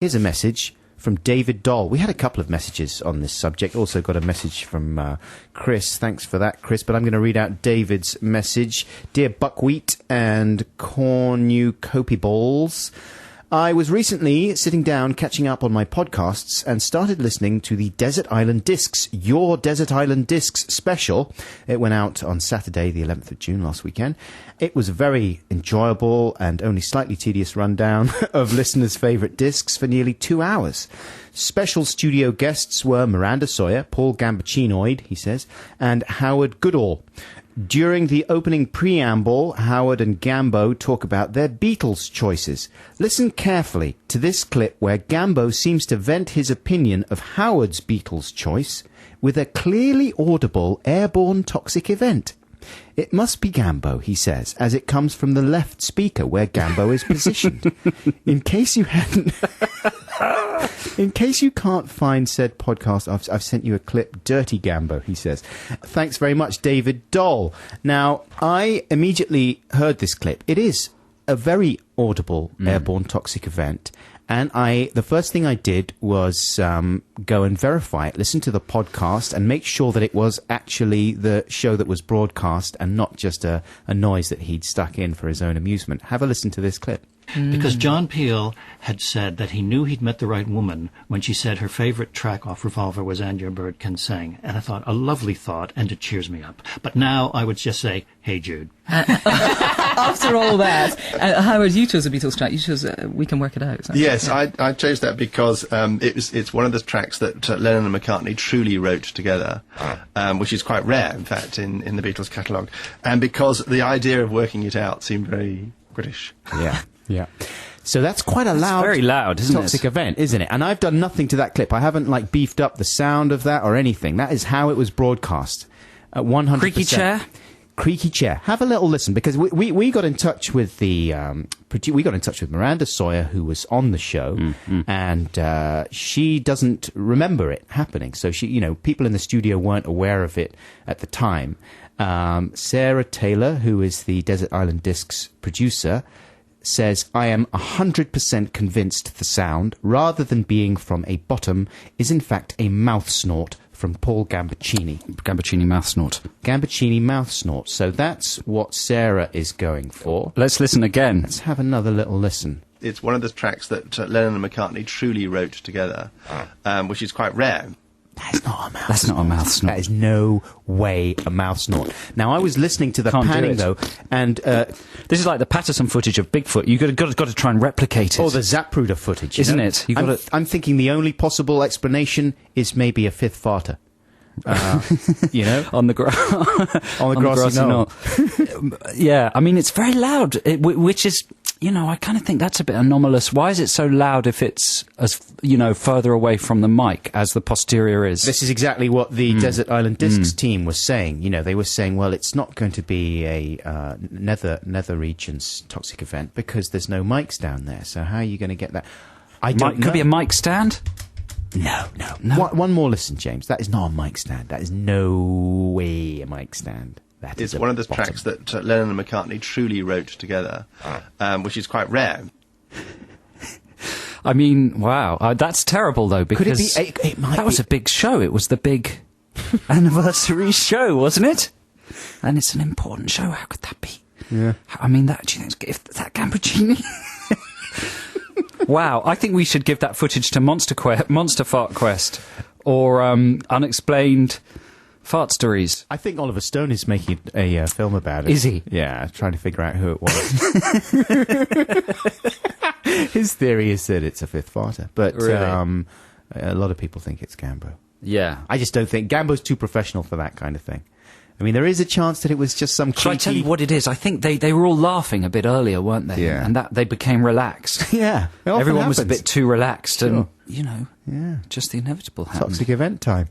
Here's a message from David Doll. We had a couple of messages on this subject. Also got a message from Chris. Thanks for that, Chris. But I'm going to read out David's message. Dear Buckwheat and Cornucopy Balls, I was recently sitting down catching up on my podcasts and started listening to the Desert Island Discs, Your Desert Island Discs special. It went out on Saturday, the 11th of June last weekend. It was a very enjoyable and only slightly tedious rundown of listeners' favourite discs for nearly 2 hours. Special studio guests were Miranda Sawyer, Paul Gambaccini, he says, and Howard Goodall. During the opening preamble, Howard and Gambo talk about their Beatles choices. Listen carefully to this clip where Gambo seems to vent his opinion of Howard's Beatles choice with a clearly audible Airborne toxic event. It must be Gambo, he says, as it comes from the left speaker where Gambo is positioned. In case you hadn't... In case you can't find said podcast, I've sent you a clip. Dirty Gambo, he says. Thanks very much, David Doll. Now, I immediately heard this clip. It is a very audible Airborne toxic event. And the first thing I did was go and verify it, listen to the podcast, and make sure that it was actually the show that was broadcast and not just a noise that he'd stuck in for his own amusement. Have a listen to this clip. Because John Peel had said that he knew he'd met the right woman when she said her favourite track off Revolver was And Your Bird Can Sing. And I thought, a lovely thought, and it cheers me up. But now I would just say, hey, Jude. After all that, Howard, you chose a Beatles track. You chose We Can Work It Out. Yes, yeah. I chose that because it's one of the tracks that Lennon and McCartney truly wrote together, which is quite rare, in fact, in the Beatles catalogue. And because the idea of working it out seemed very British. Yeah. Yeah. So that's quite a loud, very loud, isn't toxic event, isn't it? And I've done nothing to that clip. I haven't beefed up the sound of that or anything. That is how it was broadcast. 100%. Creaky chair? Creaky chair. Have a little listen, because we got in touch with we got in touch with Miranda Sawyer, who was on the show, and she doesn't remember it happening. So people in the studio weren't aware of it at the time. Sarah Taylor, who is the Desert Island Discs producer, says, I am 100% convinced the sound, rather than being from a bottom, is in fact a mouth snort from Paul Gambaccini. Gambaccini mouth snort. Gambaccini mouth snort. So that's what Sarah is going for. Let's listen again. Let's have another little listen. It's one of the tracks that Lennon and McCartney truly wrote together, which is quite rare. That's not a mouth That's snort. not a mouth snort. That is no way a mouth snort. Now, I was listening to the panning, though, and... this is like the Patterson footage of Bigfoot. You've got to try and replicate it. Or the Zapruder footage. Isn't it? I'm thinking the only possible explanation is maybe a fifth farter. On the grassy knoll. Yeah, I mean, it's very loud, which is... I kind of think that's a bit anomalous. Why is it so loud if it's, further away from the mic as the posterior is? This is exactly what the Desert Island Discs team was saying. They were saying, well, it's not going to be a nether regions toxic event because there's no mics down there. So how are you going to get that? I don't know. Could be a mic stand? No. One more listen, James. That is not a mic stand. That is no way a mic stand. It's one of the tracks that Lennon and McCartney truly wrote together, which is quite rare. I mean, wow, that's terrible though, because that was a big show. It was the big anniversary show, wasn't it? And it's an important show. How could that be? Yeah. I mean, do you think if that Gambaccini? Wow, I think we should give that footage to Monster Fart Quest, or Unexplained Fart Stories. I think Oliver Stone is making a film about it. Is he? Yeah, trying to figure out who it was. His theory is that it's a fifth farter, but really? A lot of people think it's Gambo. Yeah. I just don't think... Gambo's too professional for that kind of thing. I mean, there is a chance that it was just some creepy... Shall I tell you what it is? I think they were all laughing a bit earlier, weren't they? Yeah. And that they became relaxed. Yeah. Everyone was a bit too relaxed, Sure. and, just the inevitable happened. Toxic event time.